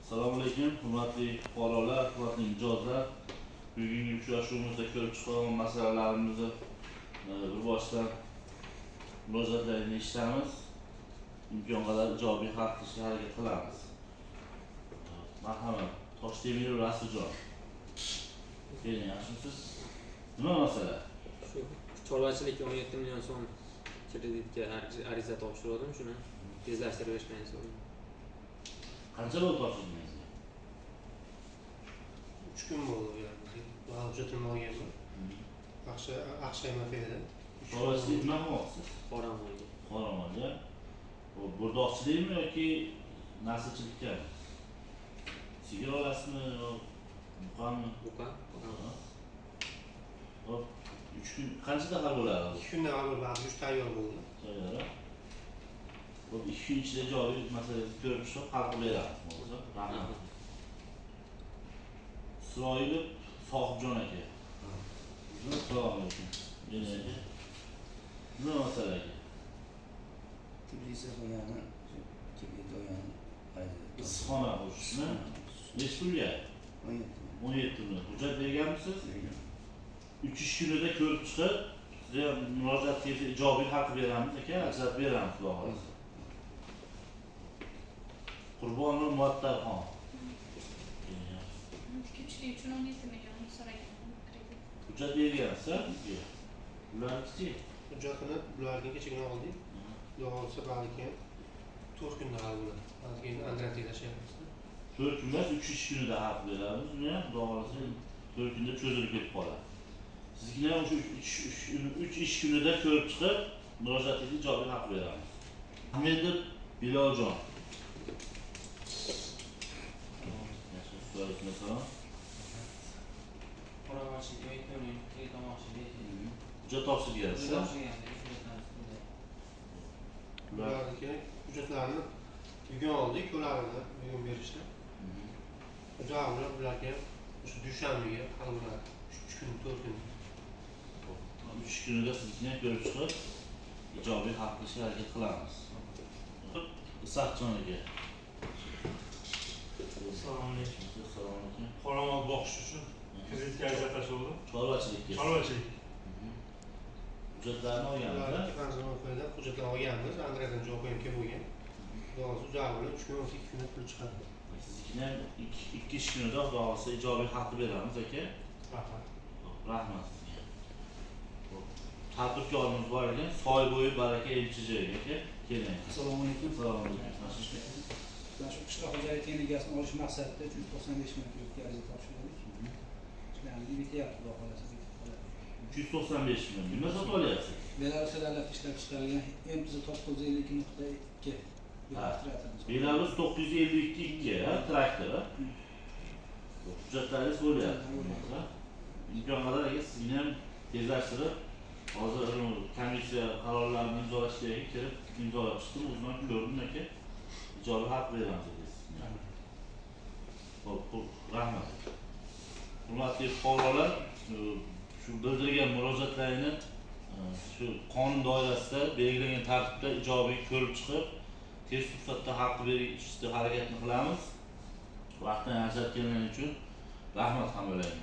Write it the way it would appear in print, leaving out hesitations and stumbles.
Assalomu alaykum, hurmatli fuqarolar, hurmatli mijozlar. Bugungi uchrashuvimizda ko'rib chiqqan masalalarimizni bir boshdan murojaatlarini eshitamiz. Imkon qadar ijobiy hal qilishga harakat qilamiz. Marhamat, Toshtemir Rasuljon. Keling, yaxshimisiz? Nima masala? Shu chorvachilikka 17 million so'm kreditga ariza topshirdim, shuni tezlashtirib berishmaysiz so'radim. Qancha bo'ldi topshirganingiz? 3 kun bo'ldi yani. Hujjatimni olganman. Aqshay-Mafiyada. Chorvachilik nima qilmoqchisiz? Qoramolga. Qoramolga. Bu burdoqchilikmi yoki naslchilikka? Sigir olasizmi yo buqami? Buqa. Hop, 3 kun qanchada hal bo'ladi? 2 kunda hal bo'ldi, ba'zi tayyor bo'ldi. Tayyor. Hop, 2 kun ichida ijobiy masalangizni ko'rib chiqib hal qilib beramiz. Rahmat. Isroilov Sohibjon aka. Assalomu alaykum. Nima masala aka? Tbilisi qo'yani, kibrit qo'yani qayda? Issiqxona qurishni necha pulga? 17 million. Hujjat berganmisiz? 3 ish kunida ko'rib chiqib, sizga murojaat kelsa ijobiy hal qilib beramiz aka, ajratib beramiz xudo xolasa. Qurbonov Muattarxon. Kuchli uchun 17 million so'ragan kredit. Hujjat bergansiz? Ularchi? Hujjatini bularga kechagina oldik. Xudo xolasa balki 4 kunda hal bo'ladi. Keyin andratiylashyapmiz. 4 kun emas, 3 ish kunida hal qilib beramiz. Uni ham xudo xolasa 4 kunda cho'zilib ketib qoladi. Sizga ham shu 3 ish kunida ko'rib chiqib, murojaatingizni ijobiy hal qilib beramiz. Ahmedov Biloljon. Assalomu hujjat topshirgansiz? Bularga hujjatlarni bugun oldik, ularni bugun berishdi. Javoblar bularga o'sha dushanbaga hal bo'ladi. 3 kun, 4 kun. 3 kunida sizni ko'rib chiqib, ijobiy hal qilishga harakat qilamiz. Isoqjon aka. Assalomu alaykum. Assalomu alaykum. Qoramol boqish uchun kreditga ariza tashlandim. Chorvachilikka. Chorvachilik. Hujjatlarni olganmiz. Hujjatlarni olganmiz, Andreydan javob ham kelib bo'lgan. Xudo javoblar 3 kun, 12 kunda pul chiqadi. Sizni ham 2 ish kunida xudo xolasa ijobiy hal qilib beramiz aka. Rahmat. Rahmat sizga. Tadbirkorimiz bor ekan, soy bo'yi baraka elchi aka. Keling. Assalomu alaykum. Assalomu alaykum. Ben shu qishloq xo'jalik texnikasini olish maqsadida 195 million pulga ariza topshirdik. Ishlarimiz bityapti, xudo xolasa bitib qoladi. 195 million. Nima sotib olyapsiz? Belarusda davlat ishlab chiqarilgan MTZ 952.2 Belarus 952 traktor. Hujjatlaringiz bo'lyapti. Imkon qadar aka sizni ham tezlashtirib, hozir komissiya qarorlarini imzolashga kirib imzolab chiqdim, o'zim ham ko'rdim aka. Ijobiy haq beramiz siz. Xo'p, rahmat. Hurmatli fuqarolar, shu bildirgan murojaatlarini shu qonun doirasida belgilangan tartibda ijobiy ko'rib chiqib, tez fursatda hal qilib berishga harakatni qilamiz. Vaqtni ajratganingiz uchun rahmat ham bo'laymi.